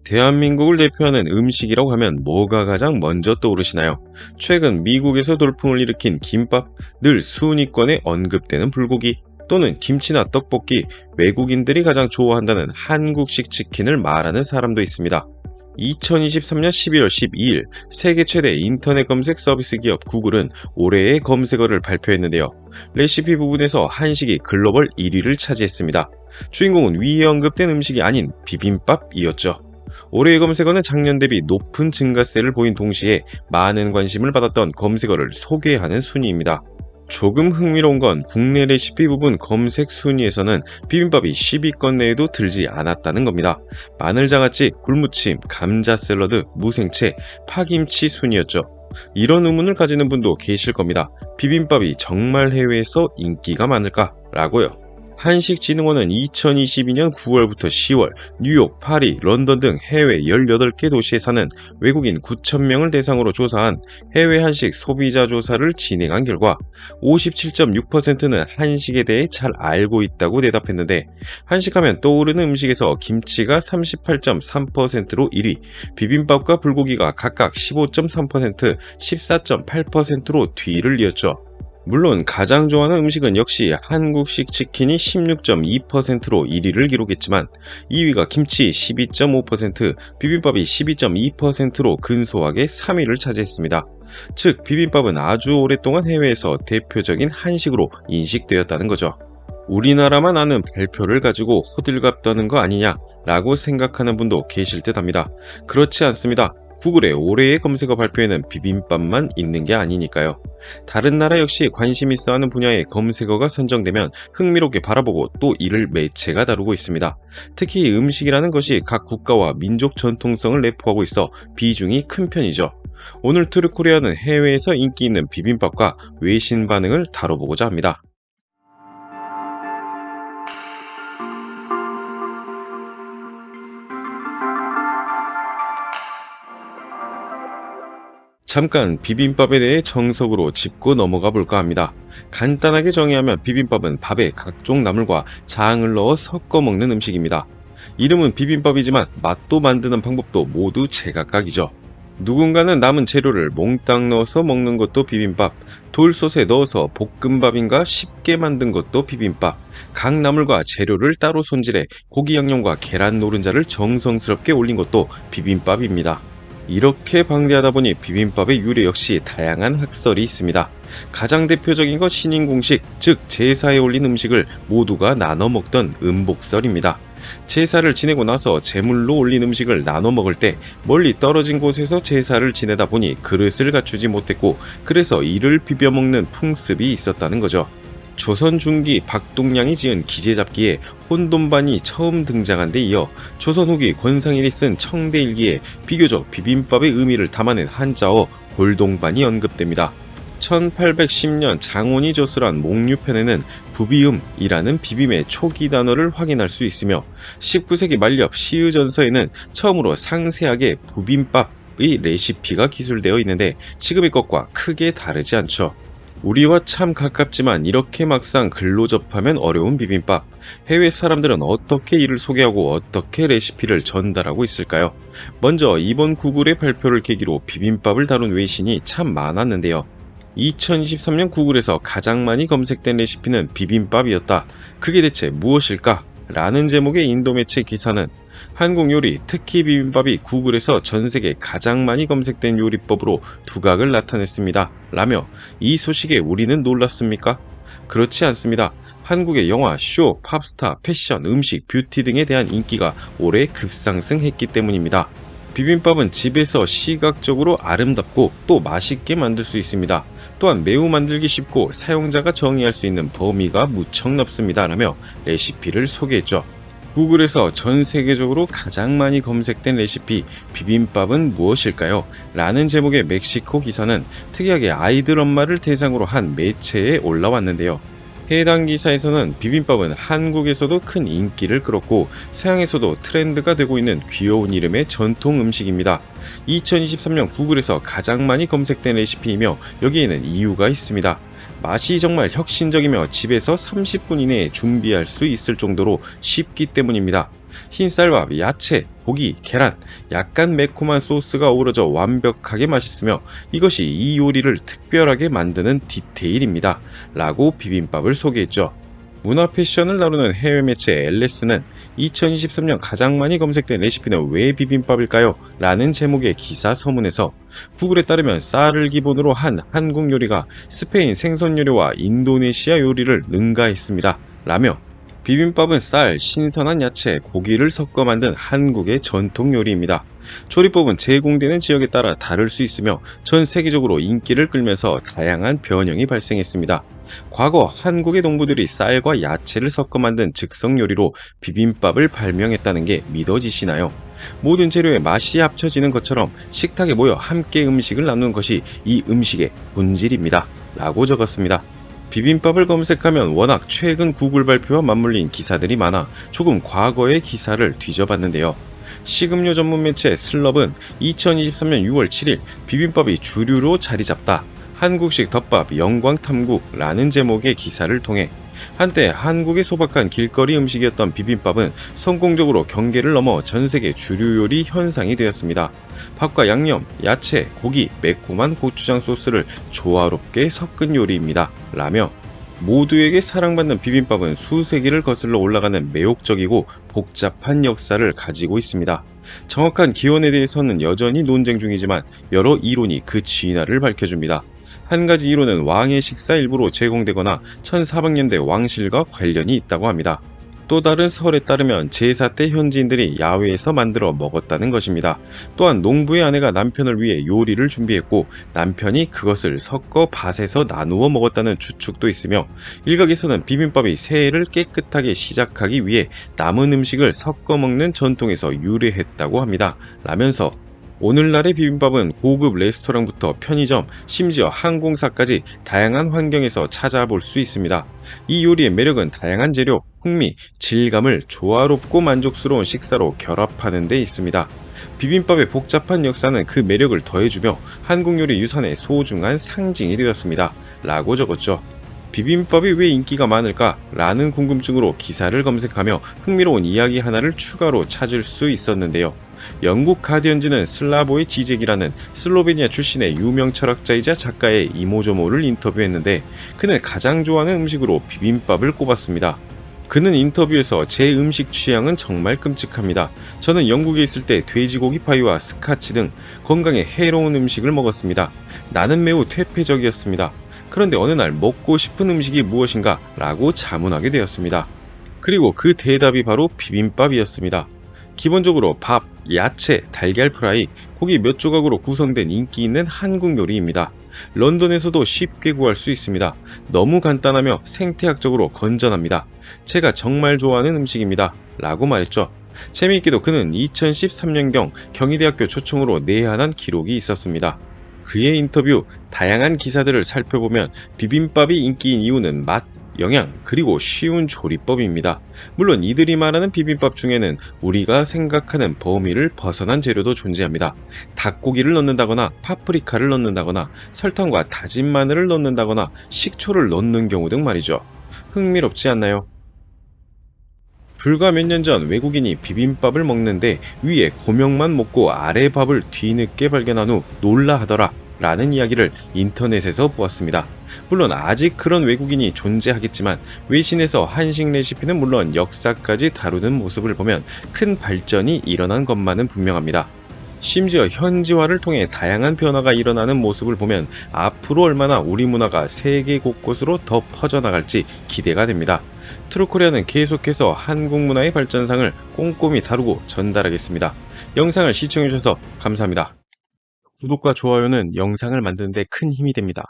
대한민국을 대표하는 음식이라고 하면 뭐가 가장 먼저 떠오르시나요? 최근 미국에서 돌풍을 일으킨 김밥, 늘 순위권에 언급되는 불고기, 또는 김치나 떡볶이, 외국인들이 가장 좋아한다는 한국식 치킨을 말하는 사람도 있습니다. 2023년 11월 12일 세계 최대 인터넷 검색 서비스 기업 구글은 올해의 검색어를 발표했는데요. 레시피 부분에서 한식이 글로벌 1위를 차지했습니다. 주인공은 위에 언급된 음식이 아닌 비빔밥이었죠. 올해의 검색어는 작년 대비 높은 증가세를 보인 동시에 많은 관심을 받았던 검색어를 소개하는 순위입니다. 조금 흥미로운 건 국내 레시피 부분 검색 순위에서는 비빔밥이 10위권 내에도 들지 않았다는 겁니다. 마늘장아찌, 굴무침, 감자 샐러드, 무생채, 파김치 순이었죠. 이런 의문을 가지는 분도 계실 겁니다. 비빔밥이 정말 해외에서 인기가 많을까? 라고요. 한식진흥원은 2022년 9월부터 10월 뉴욕, 파리, 런던 등 해외 18개 도시에 사는 외국인 9,000명을 대상으로 조사한 해외 한식 소비자 조사를 진행한 결과 57.6%는 한식에 대해 잘 알고 있다고 대답했는데, 한식하면 떠오르는 음식에서 김치가 38.3%로 1위, 비빔밥과 불고기가 각각 15.3%, 14.8%로 뒤를 이었죠. 물론 가장 좋아하는 음식은 역시 한국식 치킨이 16.2%로 1위를 기록했지만 2위가 김치 12.5%, 비빔밥이 12.2%로 근소하게 3위를 차지했습니다. 즉 비빔밥은 아주 오랫동안 해외에서 대표적인 한식으로 인식되었다는 거죠. 우리나라만 아는 발표를 가지고 호들갑 떠는 거 아니냐 라고 생각하는 분도 계실 듯 합니다. 그렇지 않습니다. 구글의 올해의 검색어 발표에는 비빔밥만 있는 게 아니니까요. 다른 나라 역시 관심 있어 하는 분야의 검색어가 선정되면 흥미롭게 바라보고 또 이를 매체가 다루고 있습니다. 특히 음식이라는 것이 각 국가와 민족 전통성을 내포하고 있어 비중이 큰 편이죠. 오늘 트루코리아는 해외에서 인기 있는 비빔밥과 외신 반응을 다뤄보고자 합니다. 잠깐 비빔밥에 대해 정석으로 짚고 넘어가 볼까 합니다. 간단하게 정의하면 비빔밥은 밥에 각종 나물과 장을 넣어 섞어 먹는 음식입니다. 이름은 비빔밥이지만 맛도 만드는 방법도 모두 제각각이죠. 누군가는 남은 재료를 몽땅 넣어서 먹는 것도 비빔밥, 돌솥에 넣어서 볶음밥인가 쉽게 만든 것도 비빔밥, 각 나물과 재료를 따로 손질해 고기 양념과 계란 노른자를 정성스럽게 올린 것도 비빔밥입니다. 이렇게 방대하다 보니 비빔밥의 유래 역시 다양한 학설이 있습니다. 가장 대표적인 것 신인공식, 즉 제사에 올린 음식을 모두가 나눠 먹던 음복설입니다. 제사를 지내고 나서 제물로 올린 음식을 나눠 먹을 때 멀리 떨어진 곳에서 제사를 지내다 보니 그릇을 갖추지 못했고, 그래서 이를 비벼 먹는 풍습이 있었다는 거죠. 조선 중기 박동량이 지은 기재잡기에 혼돈반이 처음 등장한 데 이어 조선 후기 권상일이 쓴 청대일기에 비교적 비빔밥의 의미를 담아낸 한자어 골동반이 언급됩니다. 1810년 장원이 저술한 목류편에는 부비음이라는 비빔의 초기 단어를 확인할 수 있으며 19세기 말엽 시의전서에는 처음으로 상세하게 부빔밥의 레시피가 기술되어 있는데 지금의 것과 크게 다르지 않죠. 우리와 참 가깝지만 이렇게 막상 글로 접하면 어려운 비빔밥. 해외 사람들은 어떻게 이를 소개하고 어떻게 레시피를 전달하고 있을까요? 먼저 이번 구글의 발표를 계기로 비빔밥을 다룬 외신이 참 많았는데요. 2023년 구글에서 가장 많이 검색된 레시피는 비빔밥이었다. 그게 대체 무엇일까? 라는 제목의 인도 매체 기사는 한국 요리, 특히 비빔밥이 구글에서 전세계 가장 많이 검색된 요리법으로 두각을 나타냈습니다. 라며 이 소식에 우리는 놀랐습니까? 그렇지 않습니다. 한국의 영화, 쇼, 팝스타, 패션, 음식, 뷰티 등에 대한 인기가 올해 급상승했기 때문입니다. 비빔밥은 집에서 시각적으로 아름답고 또 맛있게 만들 수 있습니다. 또한 매우 만들기 쉽고 사용자가 정의할 수 있는 범위가 무척 넓습니다. 라며 레시피를 소개했죠. 구글에서 전 세계적으로 가장 많이 검색된 레시피 비빔밥은 무엇일까요? 라는 제목의 멕시코 기사는 특이하게 아이들 엄마를 대상으로 한 매체에 올라왔는데요. 해당 기사에서는 비빔밥은 한국에서도 큰 인기를 끌었고 서양에서도 트렌드가 되고 있는 귀여운 이름의 전통 음식입니다. 2023년 구글에서 가장 많이 검색된 레시피이며 여기에는 이유가 있습니다. 맛이 정말 혁신적이며 집에서 30분 이내에 준비할 수 있을 정도로 쉽기 때문입니다. 흰쌀밥, 야채, 고기, 계란, 약간 매콤한 소스가 어우러져 완벽하게 맛있으며 이것이 이 요리를 특별하게 만드는 디테일입니다. 라고 비빔밥을 소개했죠. 문화 패션을 다루는 해외 매체 LS는 2023년 가장 많이 검색된 레시피는 왜 비빔밥일까요? 라는 제목의 기사 서문에서 구글에 따르면 쌀을 기본으로 한 한국 요리가 스페인 생선 요리와 인도네시아 요리를 능가했습니다. 라며 비빔밥은 쌀, 신선한 야채, 고기를 섞어 만든 한국의 전통 요리입니다. 조리법은 제공되는 지역에 따라 다를 수 있으며 전 세계적으로 인기를 끌면서 다양한 변형이 발생했습니다. 과거 한국의 농부들이 쌀과 야채를 섞어 만든 즉석 요리로 비빔밥을 발명했다는 게 믿어지시나요? 모든 재료의 맛이 합쳐지는 것처럼 식탁에 모여 함께 음식을 나누는 것이 이 음식의 본질입니다. 라고 적었습니다. 비빔밥을 검색하면 워낙 최근 구글 발표와 맞물린 기사들이 많아 조금 과거의 기사를 뒤져봤는데요. 식음료 전문 매체 슬럽은 2023년 6월 7일 비빔밥이 주류로 자리 잡다. 한국식 덮밥 영광탐구라는 제목의 기사를 통해 한때 한국의 소박한 길거리 음식이었던 비빔밥은 성공적으로 경계를 넘어 전세계 주류 요리 현상이 되었습니다. 밥과 양념, 야채, 고기, 매콤한 고추장 소스를 조화롭게 섞은 요리입니다. 라며 모두에게 사랑받는 비빔밥은 수세기를 거슬러 올라가는 매혹적이고 복잡한 역사를 가지고 있습니다. 정확한 기원에 대해서는 여전히 논쟁 중이지만 여러 이론이 그 진화를 밝혀줍니다. 한 가지 이론은 왕의 식사 일부로 제공되거나 1400년대 왕실과 관련이 있다고 합니다. 또 다른 설에 따르면 제사 때 현지인들이 야외에서 만들어 먹었다는 것입니다. 또한 농부의 아내가 남편을 위해 요리를 준비했고 남편이 그것을 섞어 밭에서 나누어 먹었다는 추측도 있으며 일각에서는 비빔밥이 새해를 깨끗하게 시작하기 위해 남은 음식을 섞어 먹는 전통에서 유래했다고 합니다. 라면서 오늘날의 비빔밥은 고급 레스토랑부터 편의점, 심지어 항공사까지 다양한 환경에서 찾아볼 수 있습니다. 이 요리의 매력은 다양한 재료, 풍미, 질감을 조화롭고 만족스러운 식사로 결합하는 데 있습니다. 비빔밥의 복잡한 역사는 그 매력을 더해주며 한국 요리 유산의 소중한 상징이 되었습니다. 라고 적었죠. 비빔밥이 왜 인기가 많을까? 라는 궁금증으로 기사를 검색하며 흥미로운 이야기 하나를 추가로 찾을 수 있었는데요. 영국 가디언즈는 슬라보의 지젝이라는 슬로베니아 출신의 유명 철학자이자 작가의 이모저모를 인터뷰했는데 그는 가장 좋아하는 음식으로 비빔밥을 꼽았습니다. 그는 인터뷰에서 제 음식 취향은 정말 끔찍합니다. 저는 영국에 있을 때 돼지고기 파이와 스카치 등 건강에 해로운 음식을 먹었습니다. 나는 매우 퇴폐적이었습니다. 그런데 어느 날 먹고 싶은 음식이 무엇인가? 라고 자문하게 되었습니다. 그리고 그 대답이 바로 비빔밥이었습니다. 기본적으로 밥, 야채, 달걀 프라이, 고기 몇 조각으로 구성된 인기 있는 한국 요리입니다. 런던에서도 쉽게 구할 수 있습니다. 너무 간단하며 생태학적으로 건전합니다. 제가 정말 좋아하는 음식입니다. 라고 말했죠. 재미있게도 그는 2013년경 경희대학교 초청으로 내한한 기록이 있었습니다. 그의 인터뷰, 다양한 기사들을 살펴보면 비빔밥이 인기인 이유는 맛, 영양, 그리고 쉬운 조리법입니다. 물론 이들이 말하는 비빔밥 중에는 우리가 생각하는 범위를 벗어난 재료도 존재합니다. 닭고기를 넣는다거나 파프리카를 넣는다거나 설탕과 다진 마늘을 넣는다거나 식초를 넣는 경우 등 말이죠. 흥미롭지 않나요? 불과 몇 년 전 외국인이 비빔밥을 먹는데 위에 고명만 먹고 아래 밥을 뒤늦게 발견한 후 놀라하더라 라는 이야기를 인터넷에서 보았습니다. 물론 아직 그런 외국인이 존재하겠지만 외신에서 한식 레시피는 물론 역사까지 다루는 모습을 보면 큰 발전이 일어난 것만은 분명합니다. 심지어 현지화를 통해 다양한 변화가 일어나는 모습을 보면 앞으로 얼마나 우리 문화가 세계 곳곳으로 더 퍼져나갈지 기대가 됩니다. 트루코리아는 계속해서 한국 문화의 발전상을 꼼꼼히 다루고 전달하겠습니다. 영상을 시청해주셔서 감사합니다. 구독과 좋아요는 영상을 만드는 데 큰 힘이 됩니다.